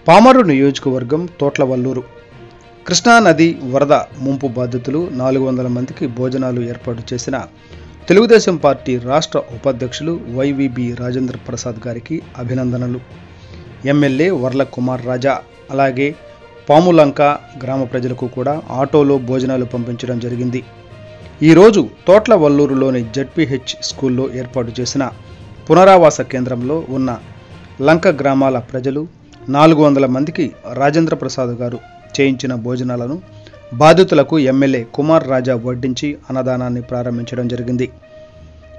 పామరు నియోజకవర్గం తోట్లవల్లూరు కృష్ణా నది వరద ముంపు బాధితులు 400 మందికి భోజనాలు ఏర్పాటు చేసిన తెలుగుదేశం పార్టీ రాష్ట్ర ఉపాధ్యక్షులు వైవీబీ రాజేంద్ర ప్రసాద్ గారికి అభినందనలు. ఎమ్మెల్యే వర్ల కుమార్ రాజా అలాగే పాములంక గ్రామ ప్రజలకు కూడా ఆటోలో భోజనాలు పంపించడం జరిగింది. ఈరోజు తోట్లవల్లూరులోని జెడ్పీహెచ్ స్కూల్లో ఏర్పాటు చేసిన పునరావాస కేంద్రంలో ఉన్న లంక గ్రామాల ప్రజలు 400 మందికి రాజేంద్ర ప్రసాద్ గారు చేయించిన భోజనాలను బాధితులకు ఎమ్మెల్యే కుమార్ రాజా వడ్డించి అన్నదానాన్ని ప్రారంభించడం జరిగింది.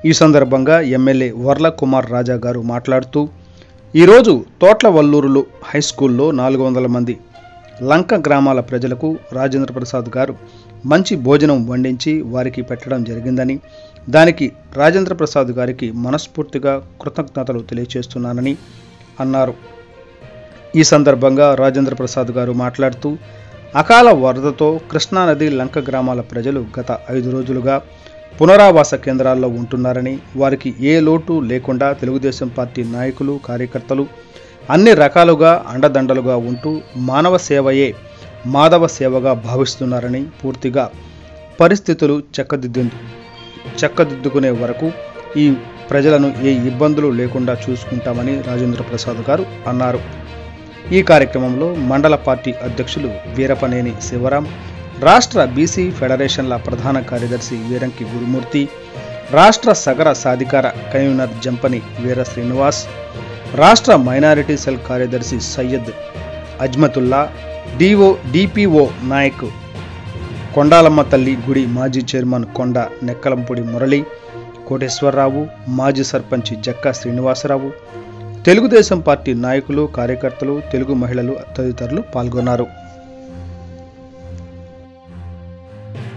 ఈ సందర్భంగా ఎమ్మెల్యే వర్ల కుమార్ రాజా గారు మాట్లాడుతూ, ఈరోజు తోట్లవల్లూరులో హైస్కూల్లో 400 మంది లంక గ్రామాల ప్రజలకు రాజేంద్ర ప్రసాద్ గారు మంచి భోజనం వండించి వారికి పెట్టడం జరిగిందని, దానికి రాజేంద్ర ప్రసాద్ గారికి మనస్ఫూర్తిగా కృతజ్ఞతలు తెలియజేస్తున్నానని అన్నారు. ఈ సందర్భంగా రాజేంద్ర ప్రసాద్ గారు మాట్లాడుతూ, అకాల వరదతో కృష్ణానది లంక గ్రామాల ప్రజలు గత 5 రోజులుగా పునరావాస కేంద్రాల్లో ఉంటున్నారని, వారికి ఏ లోటు లేకుండా తెలుగుదేశం పార్టీ నాయకులు కార్యకర్తలు అన్ని రకాలుగా అండదండలుగా ఉంటూ మానవ సేవయే మాధవ సేవగా భావిస్తున్నారని, పూర్తిగా పరిస్థితులు చక్కదిద్దుకునే వరకు ఈ ప్రజలను ఏ ఇబ్బందులు లేకుండా చూసుకుంటామని రాజేంద్ర ప్రసాద్ గారు అన్నారు. ఈ కార్యక్రమంలో మండల పార్టీ అధ్యక్షులు వీరపనేని శివరాం, రాష్ట్ర బీసీ ఫెడరేషన్ల ప్రధాన కార్యదర్శి వీరంకి గురుమూర్తి, రాష్ట్ర సగర సాధికార కన్వీనర్ జంపని వీర శ్రీనివాస్, రాష్ట్ర మైనారిటీ సెల్ కార్యదర్శి సయ్యద్ అజ్మతుల్లా, డిపిఓ నాయక్ కొండాలమ్మ తల్లి గుడి మాజీ చైర్మన్ కొండ నెక్కలంపూడి మురళి, కోటేశ్వరరావు, మాజీ సర్పంచ్ జక్కా శ్రీనివాసరావు, తెలుగుదేశం పార్టీ నాయకులు కార్యకర్తలు, తెలుగు మహిళలు తదితరులు పాల్గొన్నారు.